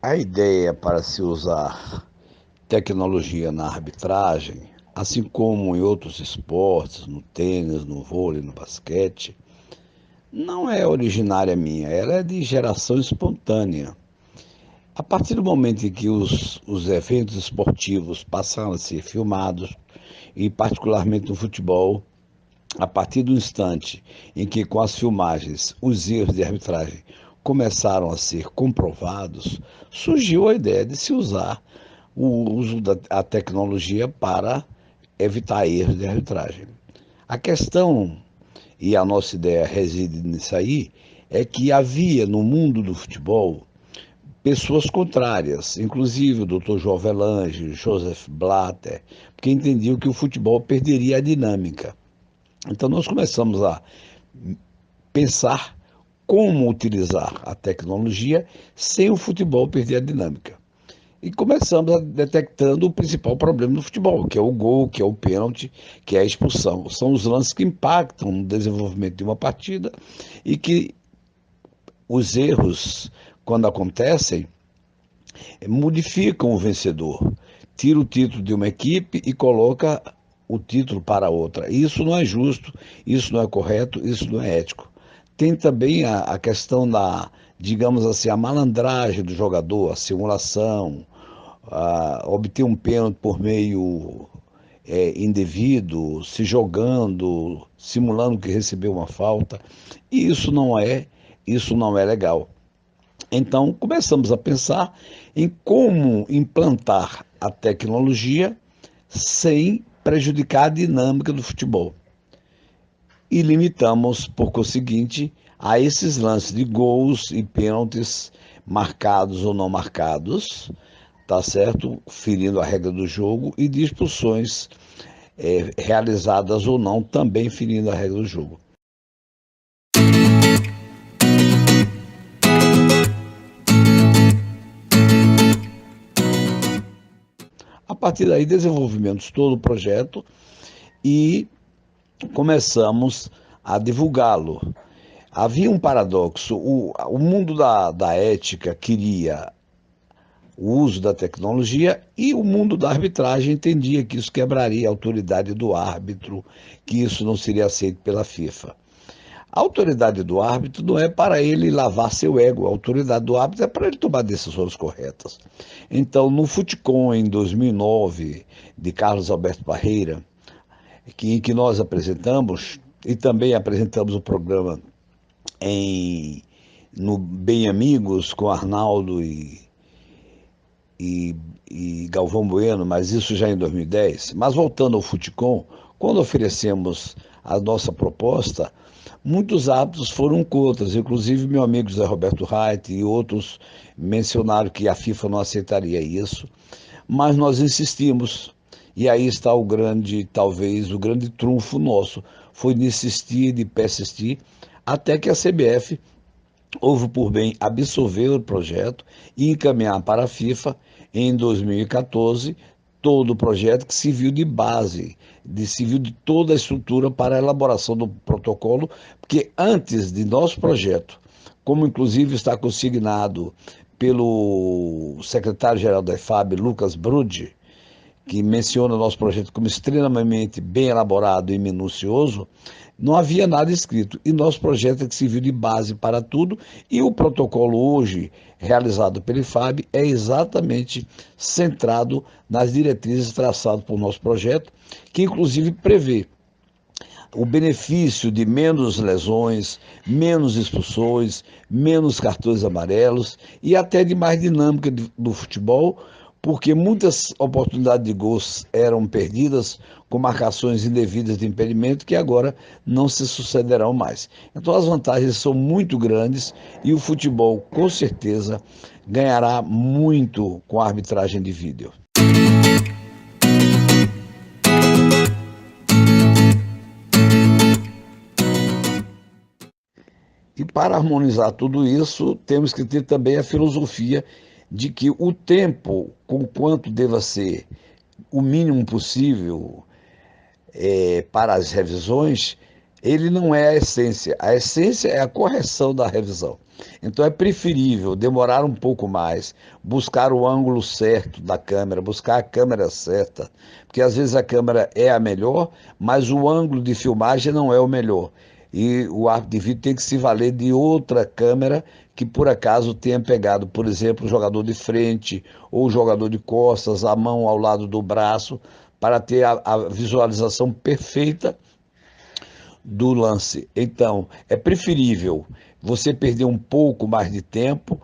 A ideia para se usar tecnologia na arbitragem, assim como em outros esportes, no tênis, no vôlei, no basquete, não é originária minha, ela é de geração espontânea. A partir do momento em que os eventos esportivos passaram a ser filmados, e particularmente no futebol, a partir do instante em que, com as filmagens, os erros de arbitragem começaram a ser comprovados, surgiu a ideia de se usar o uso da tecnologia para evitar erros de arbitragem. A questão, e a nossa ideia reside nisso aí, é que havia no mundo do futebol pessoas contrárias, inclusive o Dr. João Avelange, Joseph Blatter, porque entendiam que o futebol perderia a dinâmica. Então nós começamos a pensar como utilizar a tecnologia sem o futebol perder a dinâmica. E começamos a detectando o principal problema do futebol, que é o gol, que é o pênalti, que é a expulsão. São os lances que impactam no desenvolvimento de uma partida e que os erros, quando acontecem, modificam o vencedor. Tira o título de uma equipe e coloca o título para outra. Isso não é justo, isso não é correto, isso não é ético. Tem também a questão da, digamos assim, a malandragem do jogador, a simulação, obter um pênalti por meio indevido, se jogando, simulando que recebeu uma falta. E isso não é legal. Então, começamos a pensar em como implantar a tecnologia sem prejudicar a dinâmica do futebol. E limitamos, por conseguinte, a esses lances de gols e pênaltis marcados ou não marcados, tá certo? Ferindo a regra do jogo, e de expulsões realizadas ou não, também ferindo a regra do jogo. A partir daí, desenvolvemos todo o projeto e começamos a divulgá-lo. Havia um paradoxo: o mundo da ética queria o uso da tecnologia e o mundo da arbitragem entendia que isso quebraria a autoridade do árbitro, que isso não seria aceito pela FIFA. A autoridade do árbitro não é para ele lavar seu ego, a autoridade do árbitro é para ele tomar decisões corretas. Então, no Futecom, em 2009, de Carlos Alberto Parreira, em que nós apresentamos, e também apresentamos o programa no Bem Amigos, com Arnaldo e, e Galvão Bueno, mas isso já em 2010. Mas voltando ao Futecom, quando oferecemos a nossa proposta, muitos árbitros foram contra, inclusive meu amigo José Roberto Reit e outros mencionaram que a FIFA não aceitaria isso, mas nós insistimos. E aí está o grande, talvez, o grande trunfo nosso, foi de insistir, de persistir, até que a CBF houve por bem absolver o projeto e encaminhar para a FIFA em 2014 todo o projeto que serviu de base, serviu de toda a estrutura para a elaboração do protocolo, porque antes de nosso projeto, como inclusive está consignado pelo secretário-geral da EFAB, Lucas Brudi, que menciona o nosso projeto como extremamente bem elaborado e minucioso, não havia nada escrito. E nosso projeto é que serviu de base para tudo, e o protocolo hoje, realizado pela IFAB, é exatamente centrado nas diretrizes traçadas por nosso projeto, que inclusive prevê o benefício de menos lesões, menos expulsões, menos cartões amarelos e até de mais dinâmica do futebol, porque muitas oportunidades de gols eram perdidas com marcações indevidas de impedimento que agora não se sucederão mais. Então as vantagens são muito grandes e o futebol com certeza ganhará muito com a arbitragem de vídeo. E para harmonizar tudo isso, temos que ter também a filosofia de que o tempo, com quanto deva ser o mínimo possível para as revisões, ele não é a essência. A essência é a correção da revisão. Então é preferível demorar um pouco mais, buscar o ângulo certo da câmera, buscar a câmera certa, porque às vezes a câmera é a melhor, mas o ângulo de filmagem não é o melhor. E o árbitro de vídeo tem que se valer de outra câmera que por acaso tenha pegado, por exemplo, o jogador de frente ou o jogador de costas, a mão ao lado do braço, para ter a visualização perfeita do lance. Então, é preferível você perder um pouco mais de tempo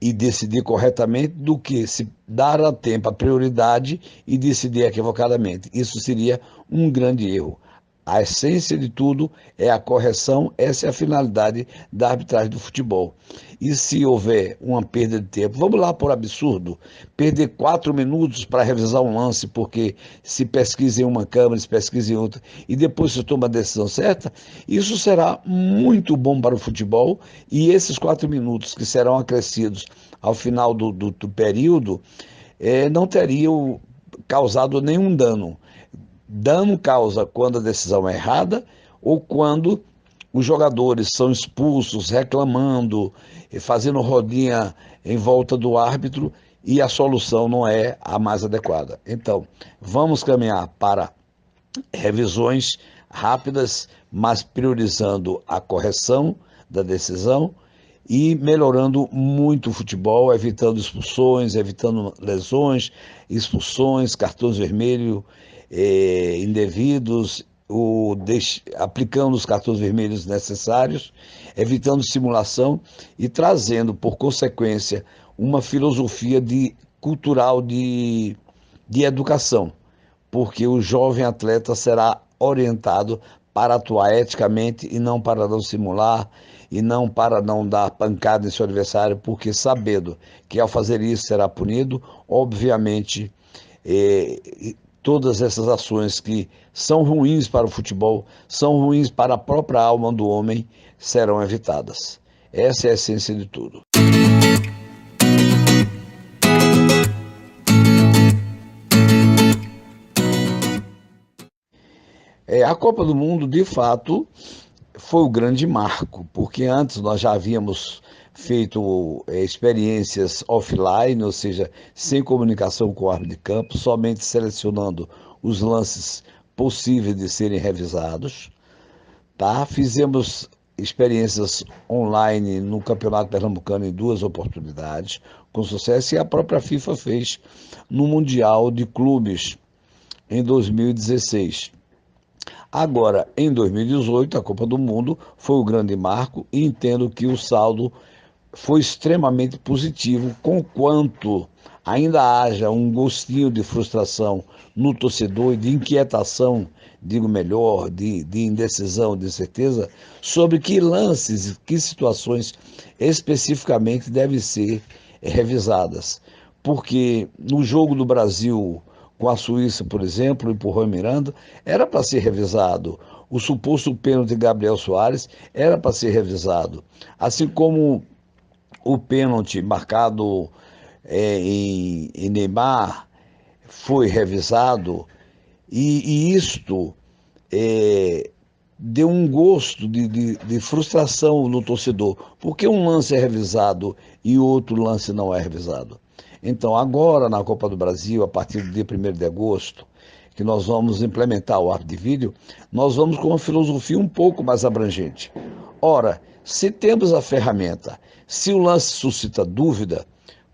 e decidir corretamente do que se dar a tempo a prioridade e decidir equivocadamente. Isso seria um grande erro. A essência de tudo é a correção, essa é a finalidade da arbitragem do futebol. E se houver uma perda de tempo, vamos lá por absurdo, perder 4 minutos para revisar um lance, porque se pesquisa em uma câmera, se pesquisa em outra, e depois se toma a decisão certa, isso será muito bom para o futebol, e esses 4 minutos que serão acrescidos ao final do período, não teriam causado nenhum dano. Dano causa quando a decisão é errada ou quando os jogadores são expulsos, reclamando, fazendo rodinha em volta do árbitro e a solução não é a mais adequada. Então, vamos caminhar para revisões rápidas, mas priorizando a correção da decisão e melhorando muito o futebol, evitando expulsões, evitando lesões, expulsões, cartões vermelhos indevidos, aplicando os cartões vermelhos necessários, evitando simulação e trazendo, por consequência, uma filosofia cultural de educação, porque o jovem atleta será orientado para atuar eticamente e não para não simular e não para não dar pancada em seu adversário, porque sabendo que ao fazer isso será punido, obviamente, todas essas ações que são ruins para o futebol, são ruins para a própria alma do homem, serão evitadas. Essa é a essência de tudo. A Copa do Mundo, de fato, foi o grande marco, porque antes nós já havíamos feito experiências offline, ou seja, sem comunicação com o árbitro de campo, somente selecionando os lances possíveis de serem revisados, tá? Fizemos experiências online no Campeonato Pernambucano em 2 oportunidades, com sucesso, e a própria FIFA fez no Mundial de Clubes em 2016. Agora, em 2018, a Copa do Mundo foi o grande marco e entendo que o saldo foi extremamente positivo, conquanto ainda haja um gostinho de frustração no torcedor e de inquietação, digo melhor, de indecisão, de incerteza, sobre que lances, que situações especificamente devem ser revisadas. Porque no jogo do Brasil com a Suíça, por exemplo, empurrou Miranda, era para ser revisado. O suposto pênalti de Gabriel Soares era para ser revisado. Assim como o pênalti marcado em Neymar foi revisado, e isto deu um gosto de frustração no torcedor, porque um lance é revisado e outro lance não é revisado. Então, agora na Copa do Brasil, a partir do dia 1º de agosto, que nós vamos implementar o árbitro de vídeo, nós vamos com uma filosofia um pouco mais abrangente. Ora, se temos a ferramenta, se o lance suscita dúvida,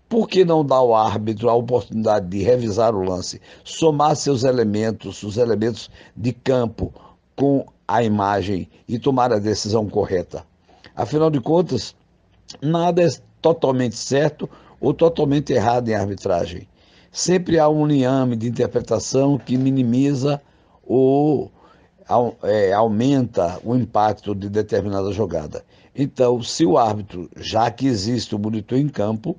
por que não dar ao árbitro a oportunidade de revisar o lance, somar seus elementos, os elementos de campo com a imagem e tomar a decisão correta? Afinal de contas, nada é totalmente certo ou totalmente errado em arbitragem. Sempre há um liame de interpretação que minimiza ou aumenta o impacto de determinada jogada. Então, se o árbitro, já que existe o monitor em campo,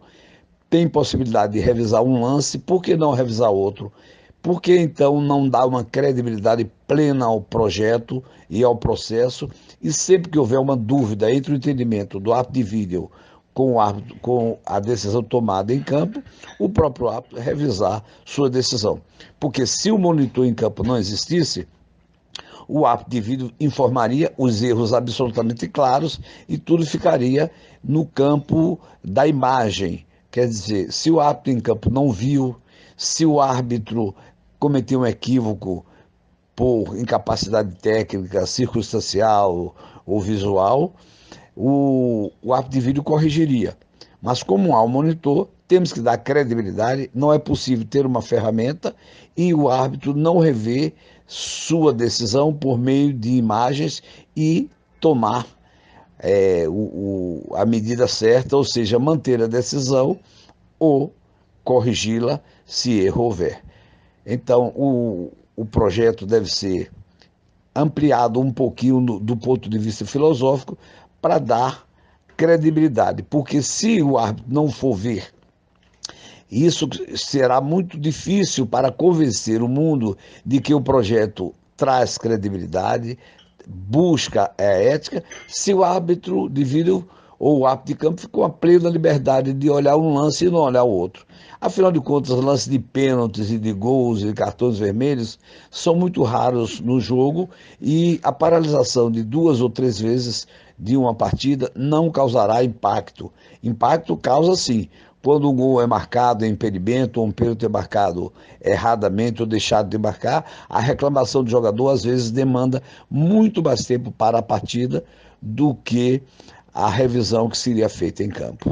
tem possibilidade de revisar um lance, por que não revisar outro? Por que então não dar uma credibilidade plena ao projeto e ao processo? E sempre que houver uma dúvida entre o entendimento do árbitro de vídeo com o árbitro, com a decisão tomada em campo, o próprio árbitro revisar sua decisão. Porque se o monitor em campo não existisse, o árbitro de vídeo informaria os erros absolutamente claros e tudo ficaria no campo da imagem. Quer dizer, se o árbitro em campo não viu, se o árbitro cometeu um equívoco por incapacidade técnica, circunstancial ou visual, o árbitro de vídeo corrigiria. Mas como há um monitor, temos que dar credibilidade, não é possível ter uma ferramenta e o árbitro não rever sua decisão por meio de imagens e tomar a medida certa, ou seja, manter a decisão ou corrigi-la se erro houver. Então, o projeto deve ser ampliado um pouquinho do ponto de vista filosófico para dar credibilidade, porque se o árbitro não for ver, isso será muito difícil para convencer o mundo de que o projeto traz credibilidade, busca a ética, se o árbitro de vídeo ou o árbitro de campo ficou a plena liberdade de olhar um lance e não olhar o outro. Afinal de contas, lances de pênaltis e de gols e cartões vermelhos são muito raros no jogo e a paralisação de 2 ou 3 vezes de uma partida não causará impacto. Impacto causa sim, quando um gol é marcado em impedimento ou um pênalti é marcado erradamente ou deixado de marcar, a reclamação do jogador às vezes demanda muito mais tempo para a partida do que a revisão que seria feita em campo.